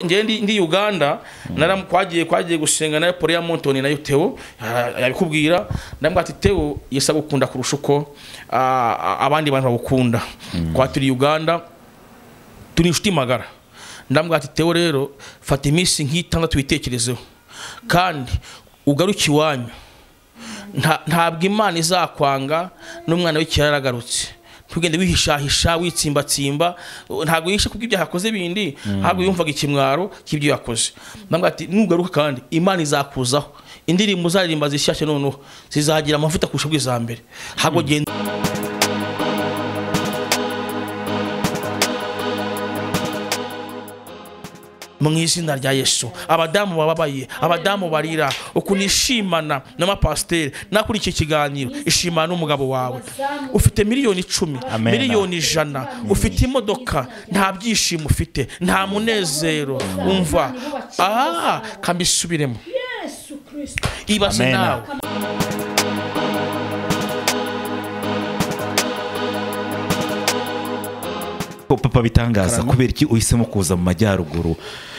ndi Uganda kwagiye gusenga na Pole ya Montoni nayo Theo yabikubwira ndambwa ati Theo yesa gukunda kurusha uko abandi bantu bagukunda kwa turi Uganda turi inshuti magara ndambwa ati Theo rero fata iminsi nk'itandatu witekerezeho kandi ugaruki wanyu ntabwo Imana izakwanga n'umwana w'ikiraragarutse tugende wihishahisha witsimbatsimba ntago yishe kubw'ibyaha akoze bindi ntabwo yumvaga ikimwaro cy'ibyo yakoze ndambwa ati nugaruka kandi Imana izakuzaho indirimbo zaririmba zishyashye noneho zizagira amavuta kurusha bw'izambere hago genda mu izina rya Yesu abadamu bababaye abadamu barira ukunishimana n'amapasiteri nakuri iki kiganiro ishimana n'umugabo wawe ufite miliyoni 10 miliyoni 100 ufite imodoka nta byishimo ufite nta munezero umva kambisubiremo Yesu Kristo ibaze nawe Papa Bitangaza kubera iki uhisemo kuza mu majyaruguru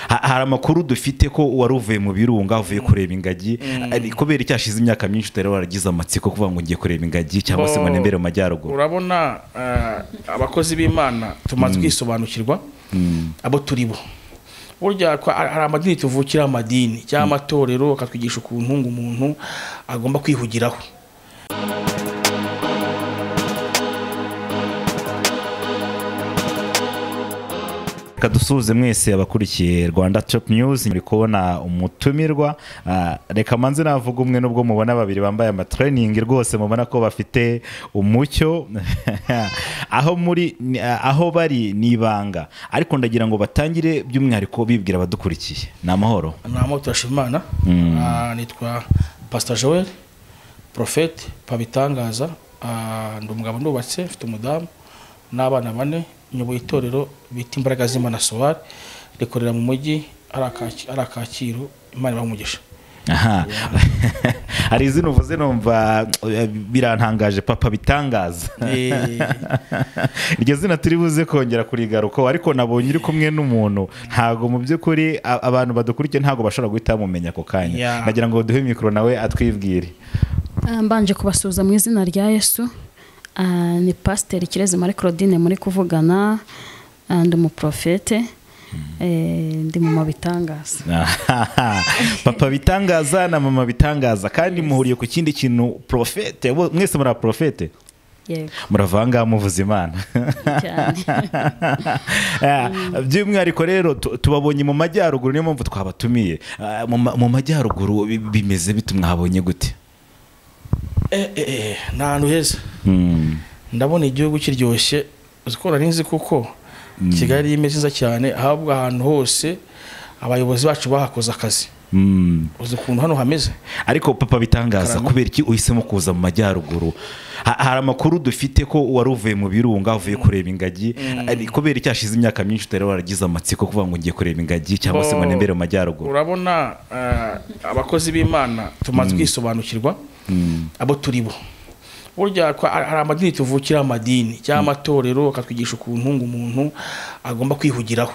hari amakuru dufite ko wari uvuye mu birunga uvuye kureba ingagi kubera iki hashize imyaka myinshi utari waragize amatsiko kuvuga ngo ngiye kureba ingagi cyangwa se ngo nembere mu majyaruguru urabona abakozi b'Imana tumaze kwisobanukirwa abo turibo burya hari amadini tuvukira amadini cyangwa amatorero akatwigisha ukuntu umuntu agomba kwihugiraho kadusuze mwese abakurikiye Rwanda Top News muri kubona umutumirwa reka manze navuga umwe nubwo mubona babiri bambaye ama training rwose mubona ko bafite umucyo aho bari nibanga ariko ndagira ngo batangire by'umwihariko bibwira abadukurikiye namahoro turashimana nitwa Pastor Joel Prophet Bitangaza ndumugabo ndubatse mfite umudamu n'abana 4 nyoboye itorero bita imbaraga z'Imana Soar rikorera mu mujyi arakakiro Imana bamugisha hari izina uvuze numva birantangaje Papa Bitangaza iryo zina turi buze kongera kurigaruka ariko nabonye iri kumwe n'umuntu ntago mu by'ukuri abantu badukurikiye ntago bashobora guhita mumenya ako kanya nagira ngo duhe mikro nawe atwibwire mbanje kubasuza mu izina rya Yesu ni Pasteur Kirezi Marie Claudine muri kuvugana ndi umuprofete ndi mama Bitangaza Papa Bitangaza na mama Bitangaza kandi muhuriye ku kindi kintu profete mwese muri profete yego muravanga muvuza Imana by'umwihariko rero tubabonye mu majyaruguru niyo mpamvu twabatumiye mu majyaruguru bimeze bitumwabonye gute ntantu heza ndabona igihugu kiryoshye uzikora ninzi kuko Kigali imeze cyane ahabwa ahantu hose abayobozi bacu bahakoze akazi uzi ukuntu hano hameze ariko Papa Bitangaza kubera iki uhisemo kuza mu majyaruguru hari amakuru dufite ko wari uvuye mu birunga uvuye kureba ingagi kubera iki hashize imyaka myinshi utari waragize amatsiko kuvuga ngo ngiye kureba ingagi cyangwa se ngo nembere mu majyaruguru urabona abakozi b'Imana tumaze kwisobanukirwa abo turibo burya hari amadini tuvukira amadini cyangwa amatorero akatwigisha ukuntu umuntu agomba kwihugiraho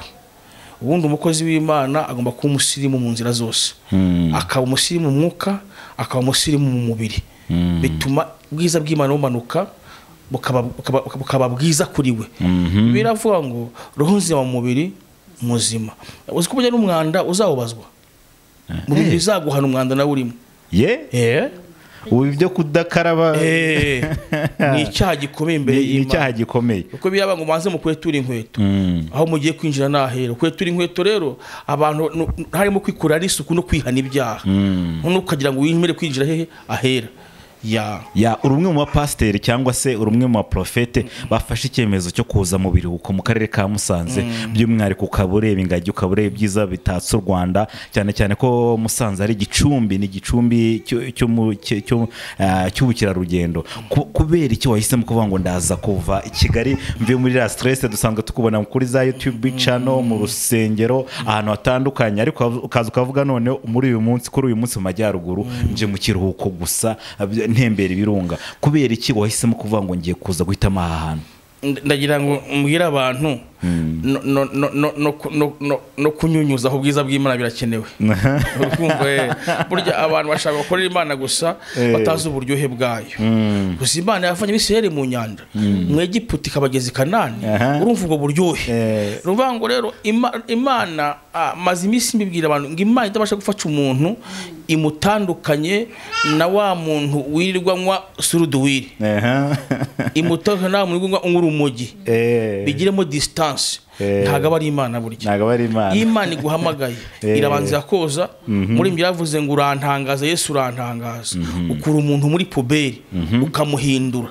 ubundi umukozi w'Imana agomba kuba umusirimu mu nzira zose akaba umusirimu mu mwuka akaba umusirimu mu mubiri bituma bwiza bw'Imana bumanuka bukaba bwiza kuri we biravuga ngo roho nzima mu mubiri muzima uzi ko burya n'umwanda uzawubazwa mu bintu bizaguhana umwanda nawe urimo ubu ibyo kudakaraba ni icyaha gikomeye imbere y'Imana, ni icyaha gikomeye kuko biyaba ngo manze mu kwetura inkweto aho mugiye kwinjira nahera kwetura inkweto rero abantu harimo kwikura n'isuku no kwihana ibyaha none ukagira ngo wimere kwinjira hehe ahera ya urumwe mu bapasiteri cyangwa se urumwe mu baprofete bafashe icyemezo cyo kuza mu biruhuko mu karere ka Musanze by'umwihariko ukabureba ingagi ukabureba ibyiza bitatse u Rwanda cyane cyane ko Musanze ari igicumbi ni igicumbi cy'ubukerarugendo kubera iki wahisemo kuvuga ngo ndaza kuva i Kigali mvuye muri la stress dusanga tukubona kuri za YouTube channel mu rusengero ahantu hatandukanye ariko ukaza ukavuga none muri uyu munsi kuri uyu munsi mu majyaruguru nje mu kiruhuko gusa ntembera ibirunga kubera iki wahisemo kuvuga ngo ngiye kuza guhitama aha hantu ndagira ngo mbwira abantu no kunyunyuza ubwiza bw'Imana birakenewe. Burya abantu bashaka gukorera Imana gusa batazi uburyohe bwayo. Gusa Imana yavanye Bisirayeli mu nyanja mu Egiputa ikabageza i Kanani, urumva ubwo buryohe. Ruvuga ngo rero Imana maze iminsi mbibwira abantu ngo Imana itabasha gufasha umuntu imutandukanye na wa muntu wirirwanywa suruduwiri, imutandukanye na wa muntu wirirwanywa urumogi, bigiremo distance. Ntago ari Imana burya. Imana iguhamagaye irabanza koza muri mbya yavuze ngo urantangaza, Yesu urantangaza, ukura umuntu muri puberi ukamuhindura.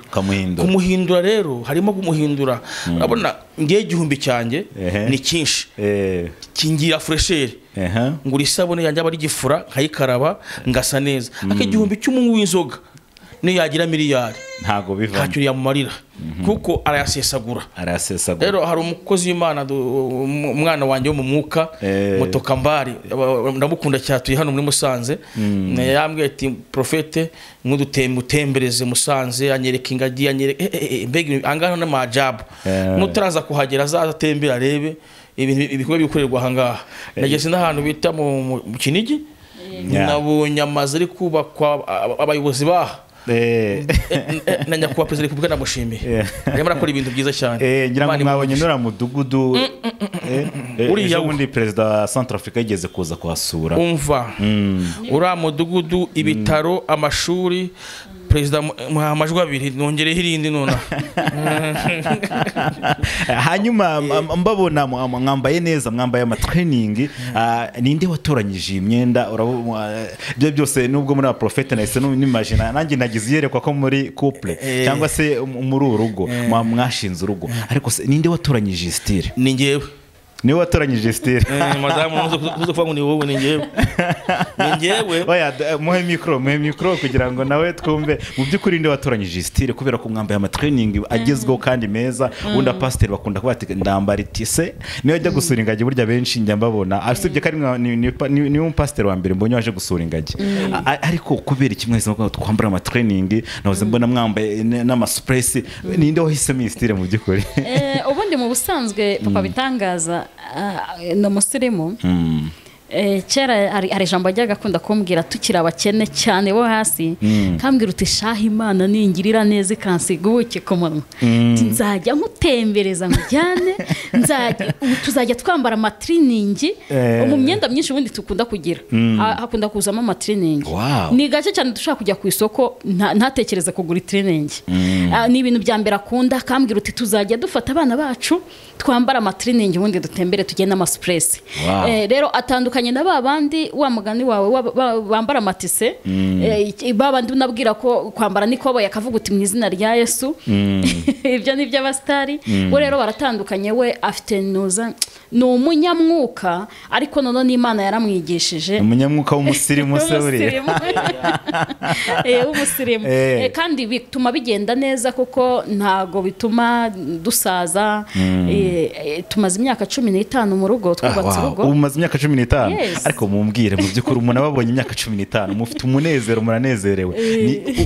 Kumuhindura rero harimo kumuhindura. Urabona ngiye igihumbi cyanjye ni cyinshi, kingira fresher, ngura isabune yanjye aba ari gifura nkayikaraba ngasa neza. Akigihumbi cy'umungu w'inzoga niyo yagira miliyari ntago biva, ntacyo yamumarira kuko arayasesagura. Rero hari umukozi w'Imana, umwana wanjye wo mu mwuka Mutokambari, ndamukunda cyane, turi hano muri Musanze. Yambwiye ati profete mutembereze Musanze, anyereka Ingagi, mbega angana n'amajabu, nutaraza kuhagera azatembera arebe ibikorwa bikorerwa aha ngaha. Nageze n'ahantu bita mu Kinigi, nabonye amaze ari kubakwa abayobozi baha na nyakubahwa perezida Repubulika ndamushimiye, arimo arakora ibintu byiza cyane. Ngira ngo mwabonye nura mudugudu uriya wundi perezida wa Centrafrica yigeze kuza kuhasura. Umva uriya mudugudu, ibitaro, amashuri, perezida amajwi abiri nongereho irindi nona. Hanyuma mbabona mwambaye neza, mwambaye amatraining, ninde watoranyije imyenda? Ibyo byose nubwo muri abaprofete nahise n'imagine nanjye nagize yerekwa ko muri couple cyangwa se muri urugo mwashinze urugo, ariko ninde watoranyije style? Ni ngewe. Niwe watoranyije style. Madamu uzo kuvuga ngo ni wowe? Ni ngewe. Oya muhe mikro kugira ngo nawe twumve mu by'ukuri nde watoranyije style, kubera ko mwambaye amatraining agezweho kandi meza. Unda pastor bakunda kuba ati ndambara itise, niyo ajya gusura Ingagi. Burya benshi njya mbabona asibye kari ni pastor wa mbere mbonye waje gusura Ingagi, ariko kubera kimwe ngo twambara amatraining nahoze mbona mwambaye n'amaspress. Ninde wahisemo style mu by'ukuri? Ubundi mu busanzwe Papa Bitangaza no musirimu. Kera hari ijambo ajyaga akunda kumbwira tukiri abakene cyane bo hasi, kambwira uti shaha Imana ningirira neza ikansiga ubuke ku munwa, nzajya mutembereza mujyane, tuzajya twambara amatriningi mu myenda myinshi ubundi tukunda kugira, hakunda kuzamo amatriningi. Ni gake cyane dushaka kujya ku isoko ntatekereza kugura itriningi. Ni ibintu bya mbere akunda, kambwira uti tuzajya dufata abana bacu twambara amatriningi ubundi dutembere tugenda amaspress. Rero atandukanye na babandi wa mugani wawe bambara amatise, babandi unabwira ko kwambara nikobo yakavuga uti mu izina rya Yesu. Ibyo ni by'abastari. We rero baratandukanye, we afite nuza ni umunyamwuka, ariko none n'Imana yaramwigishije umunyamwuka w'umusirimu se buriya. Umusirimu kandi bituma bigenda neza kuko ntago bituma dusaza. Tumaze imyaka 15 mu rugo, twubatse urugo. Umaze imyaka 15? Ariko mumbwire mu by'ukuri umuntu ababonye imyaka 15 mufite umunezero, muranezerewe.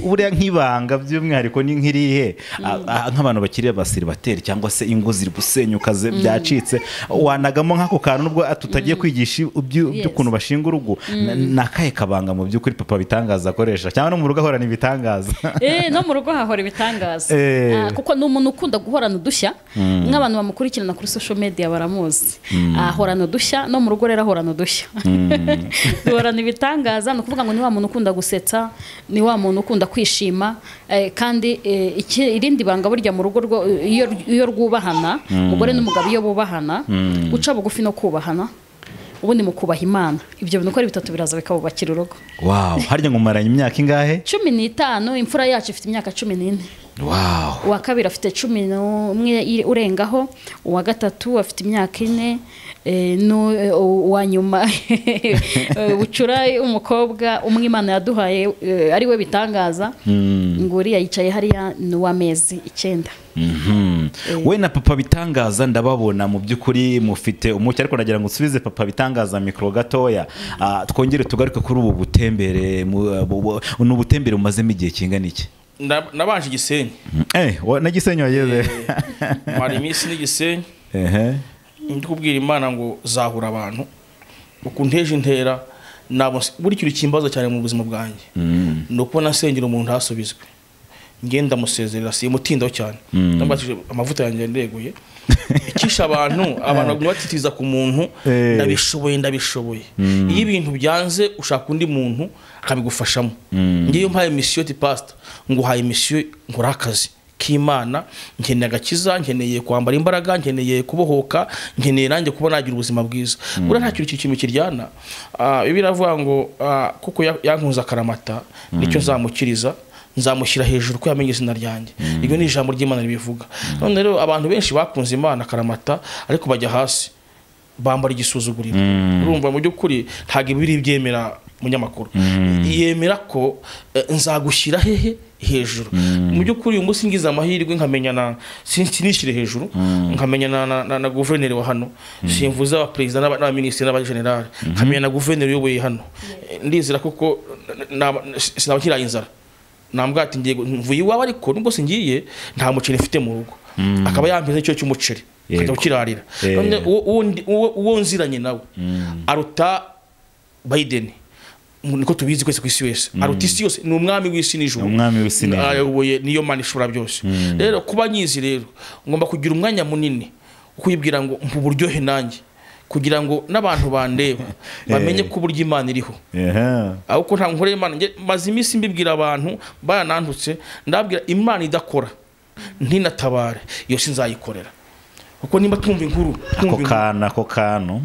Buriya nk'ibanga by'umwihariko ni nkirihe nk'abantu bakiriye basiribateri cyangwa se ingo ziri gusenyuka byacitse, wanagamo nk'ako kantu nubwo tutagiye kwigisha by'ukuntu bashinga urugo, nakaye kabanga mu by'ukuri Papa Bitangaza akoresha, cyangwa no mu rugo ahorana ibitangaza? No mu rugo hahora ibitangaza kuko ni umuntu ukunda guhorana udushya. Nk'abantu bamukurikirana kuri social media baramuzi, ahorana udushya. No mu rugo rero ahorana udushya. Duhorana ibitangaza, no kuvuga ngo ni wa muntu ukunda gusetsa, ni wa muntu ukunda kwishima. Kandi irindi banga burya mu rugo iyo rwubahana, umugore n'umugabo iyo bubahana, guca bugufi no kubahana, ubundi mu kubaha Imana, ibyo bintu uko ari bitatu biraza bikabubakira urugo. Harya ngo maranye imyaka ingahe? 15. Imfura yacu ifite imyaka 14. Uwa kabiri afite 11 urengaho, uwa gatatu afite imyaka 4, uwa nyuma bucura umukobwa umwe Imana yaduhaye ari we Bitangaza, nguri yicaye hariya n'uw'amezi 9. We na Papa Bitangaza ndababona mu by'ukuri mufite umucyo, ariko nagira ngo usubize Papa Bitangaza mikro gatoya, twongere tugaruke kuri ubu butembere. N'ubutembere umazemo igihe kingana iki? Nabanje Gisenyi. Na Gisenyi wageze? Mari iminsi ni Gisenyi. ndikubwira Imana ngo zahura abantu ukunteje intera nabo buri kintu kimbaza cyane mu buzima bwanjye nuko nasengera umuntu hasubizwe ngenda musezerera si mutindaho cyane nambatije amavuta yanjye ndeguye ikisha abantu batitiza ku muntu ndabishoboye iyo ibintu byanze ushaka undi muntu akabigufashamo ngiye mpaye mission ti pastor ngo haye mission nkora akazi k'Imana nkeneye agakiza nkeneye kwambara imbaraga nkeneye kubohoka nkeneye nanjye kuba nagira ubuzima bwiza ura nta kintu kiryana biravuga ngo kuko yankunza akaramata nicyo nzamukiriza nzamushyira hejuru ko yamenye izina ryanjye iryo ni ijambo ry'Imana ribivuga none rero abantu benshi bakunze Imana akaramata ariko bajya hasi bambara igisuzuguriro urumva mu by'ukuri ntago ibiri byemera munyamakuru yemera ko nzagushyira hehe hejuru mu by'ukuri uyu munsi ngize amahirwe nkamenyana sinishire hejuru nkamenyana na guverineri wa hano simvuza aba president n'abaminisitiri n'abagenerali nkamenyana na guverineri yoboye hano ndizira kuko sinabakira inzara nambwa ati ngiye mvuye iwawe ariko nubwo singiye nta muceri mfite mu rugo akaba yampeze cyo cy'umuceri kajya ukirarira none uwo nziranye nawe aruta Biden niko tubizi kwese kwisi wese aruta isi yose ni umwami w'isi n'ijuru ayoboye niyo Mana ishobora byose rero kuba nyizi rero ngomba kugira umwanya munini ukuyibwira ngo mpu buryohe nanjye kugira ngo n'abantu bandeba bamenye ko buryo Imana iriho ahubwo nta nkore Imana maze imisi mbibwira abantu bayanantutse ndabwira Imana idakora ntinatabare iyo sinzayikorera kuko nimba tumva inkuru ako kano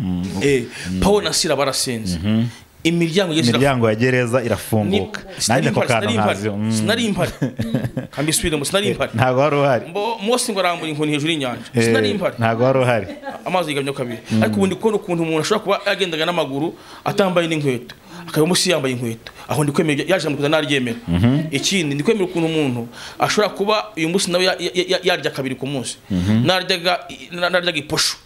Paul na Sila barasenze imiryango ya gereza irafunguka nanjye ako kantu nkazi sinari impari kambisubire sinari impari ntago wari uhari Mose ngo arambura inkoni hejuru y'inyanja sinari impari ntago wari uhari amazi yigamye kabiri ariko ubundi ko ukuntu umuntu ashobora kuba yagendaga n'amaguru atambaye n'inkweto akaba musi yambaye inkweto aho ndi kwemera yaje mu kuzana naryemera ikindi ndi kwemera ukuntu umuntu ashobora kuba uyu munsi nawe yarya kabiri ku munsi naryaga iposho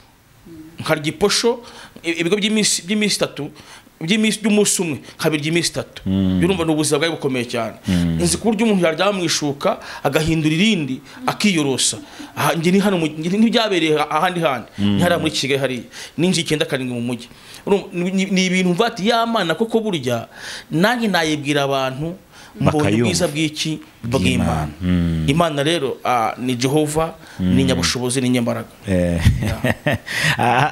nkarya iposho ibigo by'iminsi 3 by'umunsi umwe kabiri by'iminsi 3 birumva n'ubuzima bwawe bukomeye cyane nzi ku buryo umuntu yaryama mu ishuka agahindura irindi akiyorosa nge ni hano ntibyabereye ahandi ntihari muri Kigali hari ninji 9 karindwi mu mujyi ni ibintu mvati y'Imana koko burya nanjye nayibwira abantu mbonye ubwiza bw'iki bw'Imana Imana rero ni Jehova ni nyabushobozi ni nyembaraga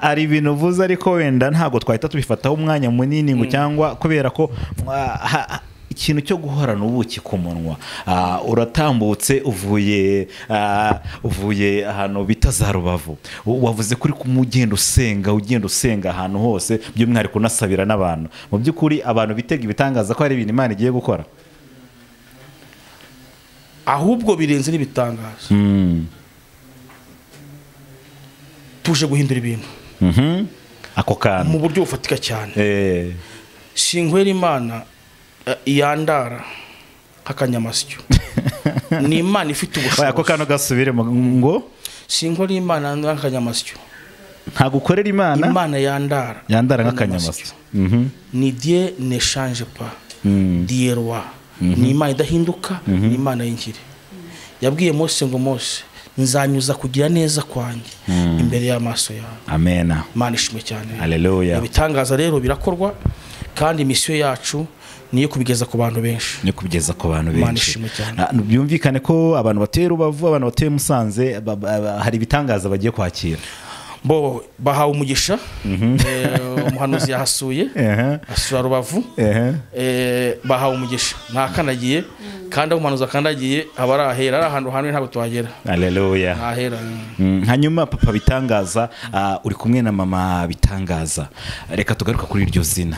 ari ibintu uvuze ariko wenda ntago twahita tubifataho umwanya munini ngo cyangwa kubera ko ikintu cyo guhorana ubuki ku munwa uratambutse uvuye ahantu bita za Rubavu wavuze kuri kumugenda usenga ahantu hose by'umwihariko unasabira n'abantu mu by'ukuri abantu bitega ibitangaza ko hari ibintu Imana igiye gukora ahubwo birenze n'ibitangaza tuje guhindura ibintu ako kantu mu buryo bufatika cyane sinkwera Imana yandara hakanyamasyo ni Imana ifite ubushobozi ako kantu gasubire ngo sinkwera Imana n'akanyamasyo nta gukorera Imana yandara nk'akanyamasyo ni Dieu ne change pas Dieu roi ni Imana idahinduka ni Imana y'ingire yabwiye Mose ngo Mose nzanyuza kugira neza kwanjye imbere y'amaso yawe amena Imana ishimwe cyane haleluya ibitangaza rero birakorwa kandi mission yacu niyo kubigeza ku bantu benshi Imana ishimwe cyane byumvikane ko abantu bateye Rubavu abantu bateye Musanze hari ibitangaza bagiye kwakira bahawe umugisha umuhanuzi yahasuye asura Rubavu bahawe umugisha ntakanagiye kandi umuhanuzi akandagiye abarahera ari ahantu hamwe ntabwo tuhagera haleluya hanyuma papa Bitangaza uri kumwe na mama Bitangaza reka tugaruka kuri iryo zina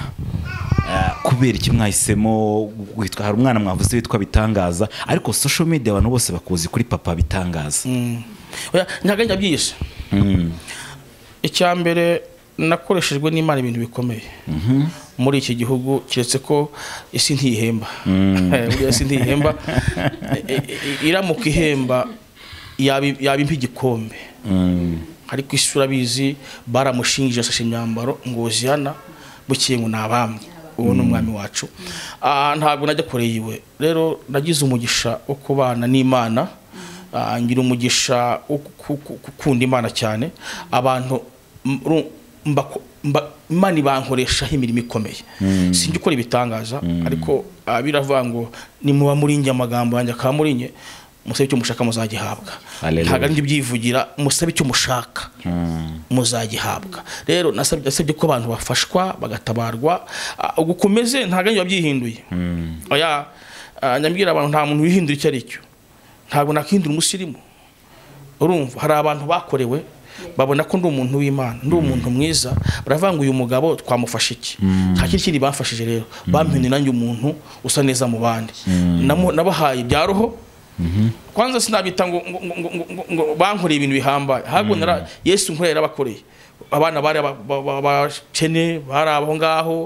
kubera iki mwahisemo witwa hari umwana mwavuze witwa Bitangaza ariko social media abantu bose bakuzi kuri papa Bitangaza nyaganya byise icyambere nakoreshejwe n'Imana ibintu bikomeye muri iki gihugu kiretse ko isi ntihemba isi ntihemba iramuka ihemba yabimpa igikombe ariko isura bizi baramushingije asashe imyambaro ngo zihana bukiye ngo nabamwe uwo n'umwami wacu ntabwo najya koreye iwe rero nagize umugisha wo kubana n'Imana ngira umugisha ukunda Imana cyane abantu Imana ibankoreshaho imirimo ikomeye sinjye ukora ibitangaza ariko biravuga ngo nimuba muri njye amagambo yanjye akaba muri njye musabe icyo mushaka muzagihabwa ntabwo ari byivugira musabe icyo mushaka muzagihabwa rero nasabye ko abantu bafashwa bagatabarwa ugukomeze ntabwo ari byihinduye oya nyambwira abantu nta muntu wihindura icyo ari cyo ntabwo nakihindura umusirimu urumva hari abantu bakorewe babona ko ndi umuntu w'Imana ndi umuntu mwiza baravuga ngo uyu mugabo twamufasha iki nta kindi bafashije rero bampinduye nanjye umuntu usa neza mu bandi nabahaye ibya roho kwanza sinabita ngo bankoreye ibintu bihambaye ahubwo Yesu nkorera abakoreye abana bari abakene bari aho ngaho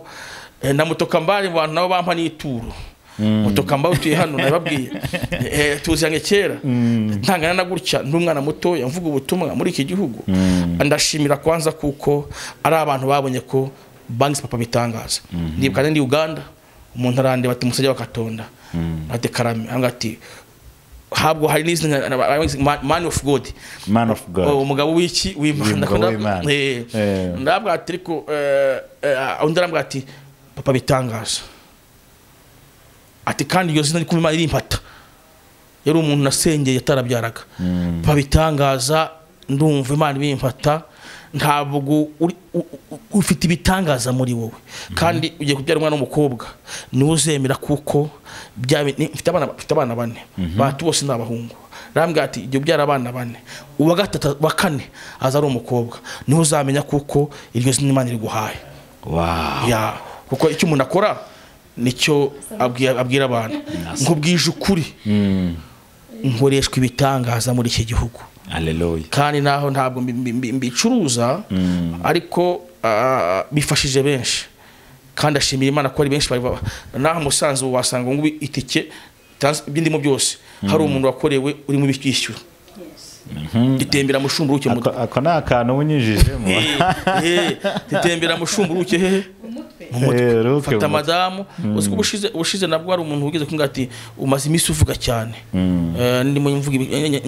ndamutoka mbari abantu nabo bampa n'ituro mutoka mba utuye hano nababwiye tuzanye kera ntangana na gutya n'umwana muto yamvuga ubutumwa muri iki gihugu ndashimira kwanza kuko ari abantu babonye ko banki papa bitangaza ndibukana ndi Uganda umuntu arande bati musajya bakatonda ate karame angati habwo hari n'izina man of God umugabo w'iki w'Imana ndabwa ati ariko ndabwa ati papa bitangaza ati kandi iyo zina riko Imana irimpata yari umuntu nasengeye atarabyaraga babitangaza ndumva Imana ibimpata ntabwo ufite ibitangaza muri wowe kandi ugiye kubyara umwana w'umukobwa niwe uzemera kuko mfite abana bane batu bose n'abahungu rambwira ati igihe ubyara abana bane uwa gatatu wa kane aza ari umukobwa niwe uzamenya kuko iryo zina Imana iri guhaye ya kuko icyo umuntu akora nicyo abwira abantu nkubwije ukuri nkoreshwa ibitangaza muri iki gihugu kandi naho ntabwo mbicuruza ariko bifashije benshi kandi ashimira Imana ko ari benshi naho musanze wasanga ngo itike bindimo byose hari umuntu wakorewe uri mu bishyushye ditembera mushumburuke mu ako nakantu unyijijemo ditembera mushumburuke hehe fata madamu uziko ubushize nabwo hari umuntu wigeze kunga ati umaze imisi uvuga cyane ndimo mvuga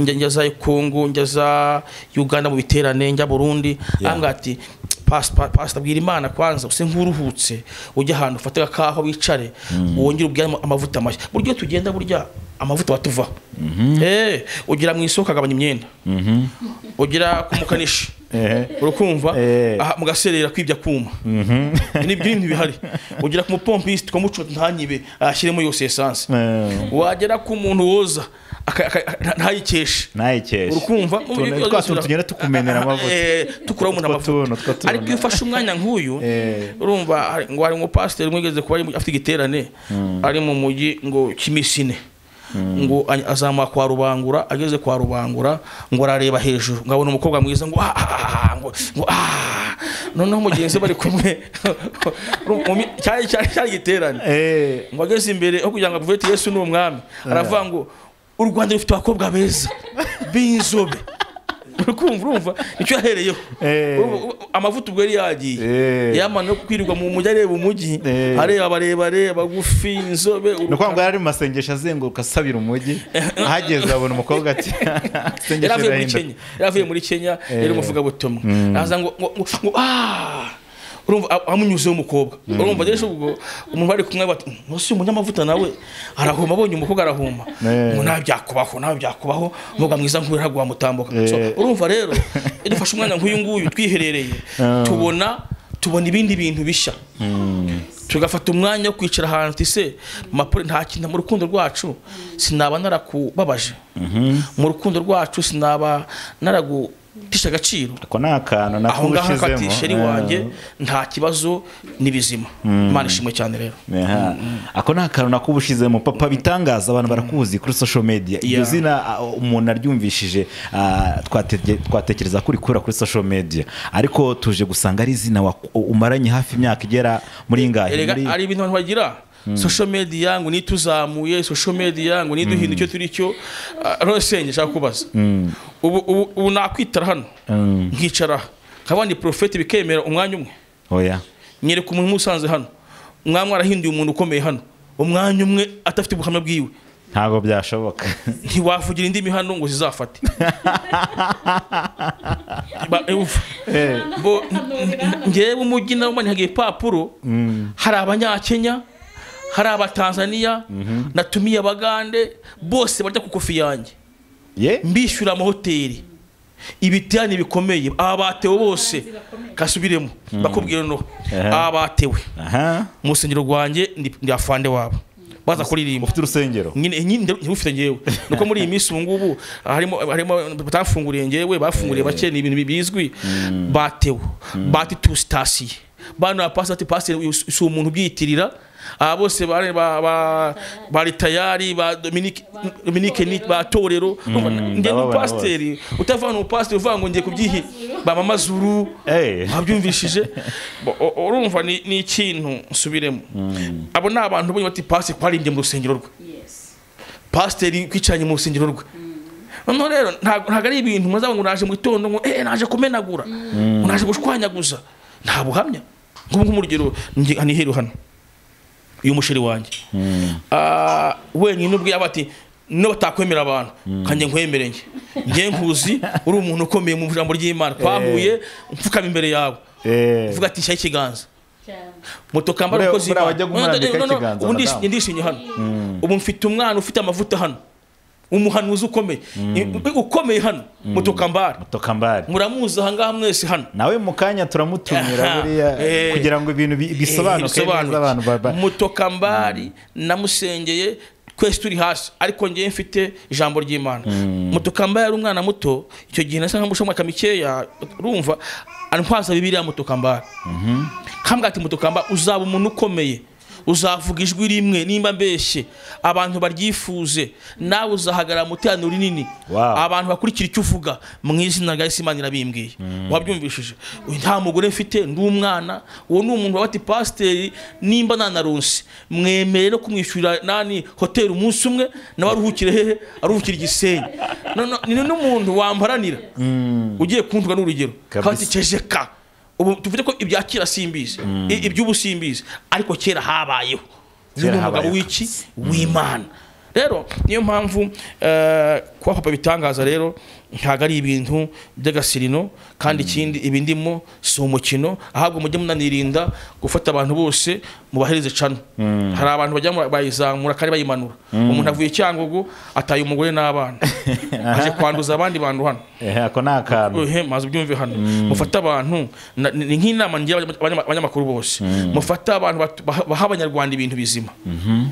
njya za Kongo njya za Uganda mu biterane njya Burundi anga ati pastor bwira Imana kwanza use nkuruhutse ujya ahantu ufata kaho wicare wongera ubya amavuta mashya buryo tugenda burya amavuta batuva ugira mu isoko agabanya imyenda ugira kumukanishi urukumva mugaserera kwibya kuma n'ibintu bihari ugira ku mupompiste ko muco ntanyibe ashyiremo yose essence wagera ku muntu woza ntayikeshe urukumva tugenda tukumenera amavuta tukura umuntu amavuta ariko iyo ufashe umwanya nk'uyu urumva ngo hari umupasiteri mwigeze kuba afite igiterane ari mu mujyi ngo kimisine ngo azama kwa Rubangura ageze kwa Rubangura ngo arareba hejuru ngabona umukobwa mwiza ngo noneho mugenzi bari kumwe cyari giterane ngo ageze imbere aho kugira ngo avete Yesu ni umwami aravuga ngo u Rwanda rufite abakobwa beza b'inzobe urumva icyo yahereyeho amavuta ubwo yari yagiye yamana no kwirirwa mu mujyi areba umujyi areba barebare bagufi inzobe no kwanga yari mu masengesho azenguruka asabira umujyi hageze abona umukobwa ati yavuye muri Kenya yari umuvuga butumwa naza ngo urumva amunyuze umukobwa urumva rero ubwo umuntu bari kumwe bati nose umunyamavuta nawe arahoma abonye umukobwa arahoma ngo nabyakubaho muga mwiza nk'uragwa mutambuka urumva rero idufasha umwanya nk'uyu nguyu twiherereye tubona ibindi bintu bishya tugafata umwanya wo kwicara ahantu ise nta kintu mu rukundo rwacu sinaba narakubabaje mu rukundo rwacu sinaba tisha agaciro ako nakantu nakubushizemo sheri wanjye nta kibazo nibizima Imana ishimwe cyane rero ako nakantu nakubushizemo papa bitangaza abantu barakuzi kuri social media iyo zina umuntu aryumvishije twatekereza kuri kuri social media ariko tuje gusanga ari zina umaranye hafi imyaka igera muri Ingagi ari ibintu abantu bagira social media ngo nituzamuye social media ngo niduhinda icyo turi cyo rosenge shaka kubaza ubu nakwitara hano nkicara nkabandi prophet bikemera umwanya umwe oya nyere ku muntu musanze hano umwanya arahinduye umuntu ukomeye hano umwanya umwe atafite ubuhamya bwiwe ntabwo byashoboka ntiwavugira indimi hano ngo zizafate ngewe umujyi nawo manihagiye papuro hari abanyakenya hari abatanzaniya natumiye abagande bose barya ku kofi yanjye mbishyura amahoteli ibitani bikomeye abatewe bose kasubiremo bakubwira no abatewe mu rusengero rwanjye ndi afande wabo baza kuririmba ufite urusengero nyine ufite ngewe nuko muri iyi minsi ubu ngubu harimo batafunguriye ngewe bafunguriye bake ni ibintu bizwi batewe bati tu station bano apasati pastor si umuntu byitirira bose bari tayari ba Dominique ni ba torero nge no pasteur utavana pasteur uvuga ngo ngiye kubyihi ba mamazuru abyumvishije urumva ni ikintu nsubiremo abo ni abantu bonye bati pasteur kwarimbye mu rusengero rwe pasteur kwicanye mu rusengero rwe none rero ntago ari ibintu muzaba ngo naje mu gitondo ngo naje kumenagura naje gushwanyaguza nta buhamya nk'umurugero nihero hano uyu musheri wanjye wenyine ubwe abati no batakwemera abantu kanje nkwemerenge ngiye nkuzi uri umuntu ukomeye mu jambo ry'Imana twahuye mfukama imbere yawe uvuga ati shaye ikiganza mutokamba abakozi ubundi ndishimye hano ubu mfite umwana ufite amavuta hano umuhanuzi ukomeye hano mutokambari muramuza hangaha mwese hano nawe mukanya turamutumira buriya kugira ngo ibintu bisobanuke neza abantu mutokambari namusengeye twese turi hasi ariko ngiye mfite ijambo ry'Imana mutokambari ari umwana muto icyo gihe nasa nkamusha mwaka mikeya urumva antwaza bibiliya mutokambari kambwa ati mutokambari uzaba umuntu ukomeye uzavuga ijwi rimwe nimba mbeshye abantu baryifuze nawe uzahagara mu teraniro rinini abantu bakurikira icyo uvuga mu izina rya Yesu Imana irabimbwiye wabyumvishije nta mugore mfite ndi umwana uwo ni umuntu wati pasteur nimba nanaronse mwemere no kumwishyura nani hotel umunsi umwe nawe aruhukire hehe aruhukira Gisenyi ni n'umuntu wambaranira ugiye kuntuga n'urugero kandi cejeka ubu tuvuze ko ibyakira simbize iby'ubusimbize ariko kera habayeho n'umugabo w'iki w'Imana rero niyo mpamvu kwa papa Bitangaza rero ntago ari ibintu by'agasirino kandi ikindi ibindimo si umukino ahubwo mujye munanirinda gufata abantu bose mubahereze cano hari abantu bajya bayizamura kandi bayimanura umuntu avuye Cyangugu ataye umugore n'abana aje kwanduza abandi bantu hano ako nakantu maze byumve hano mufata abantu ni nk'inama ngiye abanyamakuru bose mufata abantu baha abanyarwanda ibintu bizima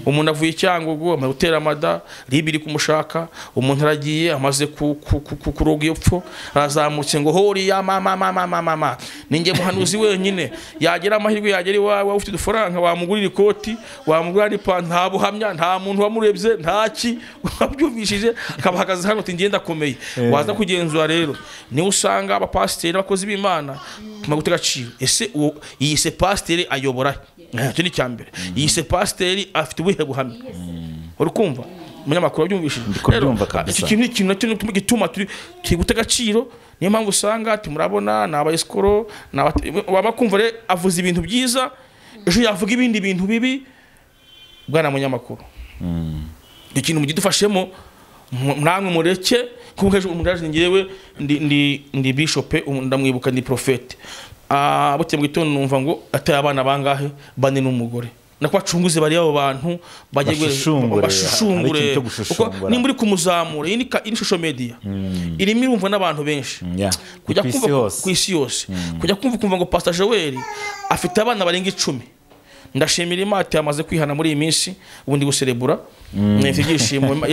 umuntu avuye Cyangugu amaze gutera amada ribiri kumushaka umuntu aragiye amaze kuroga iyo pfo arazamutse ngo hori ya mama ninge muhanuzi wenyine yagera amahirwe yagera iwawe ufite udufaranga wamugurira ikoti wamugurira n'ipantaro nta buhamya nta muntu wamurebye ntaki wabyumvishije akabahagaze hano ati ngenda komeye waza kugenzura rero niwe usanga abapasiteri abakozi b'Imana magutega gaciro ese iyi se pasiteri ayobora cyo ni cyambere iyi se pasiteri afite ubuhe buhamya urukumva umunyamakuru abyumvishije icyo kintu nacyo gituma turi gutega agaciro niyo mpamvu usanga ati murabona ni abayisikoro wabakumva rero avuze ibintu byiza ejo yavuga ibindi bintu bibi bwana munyamakuru ikintu mugidufashemo namwe mureke kuko ejo umuraje ngewe ndi bishop ndamwibuka ndi prophet butye mu gitondo numva ngo ataye abana bangahe bane n'umugore nako bacunguze bari abo bantu bashushungure kuko nimba uri kumuzamura iyi social media irimo irumva n'abantu benshi kujya kumva ku isi yose kujya kumva ngo Pastor Joel afite abana barenga 10 ndashimira Imana yamaze kwihana muri iyi minsi ubundi guserebura nifigishimo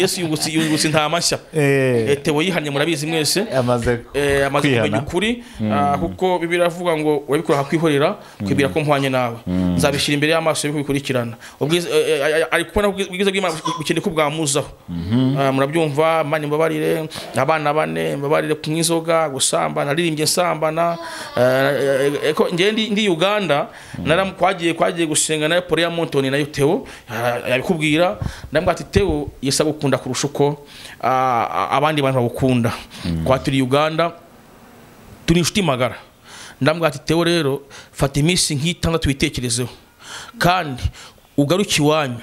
Yesu yungutse nta mashya Theo yihanye murabizi mwese amaze kumenya ukuri kuko Bibiliya avuga ngo urabikora hakwihorera kwibira ko mpwanye nawe nzabishira imbere y'amaso yo kubikurikirana ari kubona ubwiza bw'Imana bukende ko bwamuzaho murabyumva mani mbabarire abana bane mbabarire kumwizoga gusambana naririmbye nsambana ndi Uganda kwagiye gusenga nayo Pole ya Montoni nayo Theo yabikubwira ndambwa ati Theo yesa gukunda kurusha uko abandi bantu bagukunda kwa turi Uganda turi inshuti magara ndambwa ati Theo rero fata iminsi nk'itandatu witekerezeho kandi ugaruki wanyu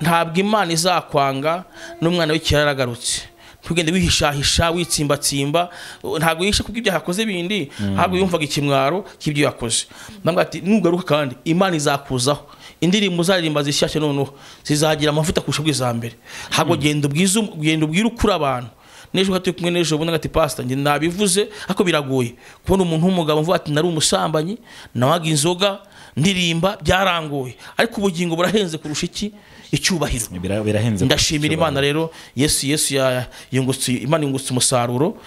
ntabwo Imana izakwanga n'umwana w'ikirara agarutse. Tugende wihishahisha witsimbatsimba, ntabwo yishe kubwo ibyo yakoze bindi, ntabwo yumvaga ikimwaro cy'ibyo yakoze. Ndamubwira ati nugaruka kandi Imana izakuzaho, indirimbo uzaririmba zishyashye noneho zizagira amavuta kurusha ubwiza mbere. Ntabwo genda ubwira ukuri abantu. N'ejo hatuye kumwe n'ejo ubona ati pastor njye nabivuze ako biragoye kubona umuntu w'umugabo mvuga ati nari umusambanyi nawaga inzoga ndirimba byarangoye, ariko ubugingo burahenze kurusha iki icyubahiro. Ndashimira Imana rero Yesu yungutse, Imana yungutse umusaruro,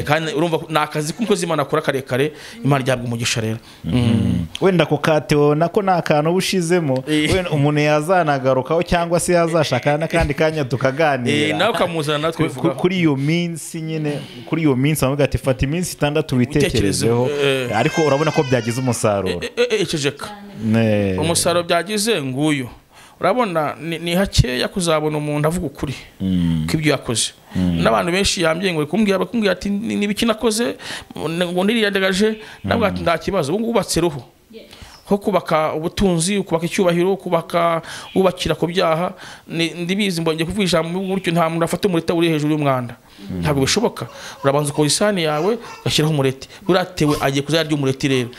kandi urumva nakazi k'umukozi Imana akora karekare, Imana ryabwa umugisha rero. Wenda ko Theo nako nakantu bushizemo, wenda umuntu yazanagarukaho cyangwa se yazashaka n'akandi kanya tukaganira. Nawe kamuzana natwe kuri iyo minsi nyine, kuri iyo minsi avuga ati fata iminsi 6 witekerezeho, ariko urabona ko byagize umusaruro. Ecejeka umusaruro byagize nguyu. Urabona ni hakeya kuzabona umuntu avuga ukuri kw'ibyo yakoze. N'abantu benshi yambye ngo kumbwira ati nibiki nakoze ngo ndiriyandagaje, nabwo ati nta kibazo, ubu ubatse roho ho kubaka ubutunzi, kubaka icyubahiro, ubakira ku byaha. Ndibizi mbonye kuvuga ijambo gutyo, nta muntu afata umureta uri hejuru y'umwanda, ntabwo bishoboka. Urabanza ukora isani yawe ugashyiraho umureti, uratewe agiye kuzarya umureti rero.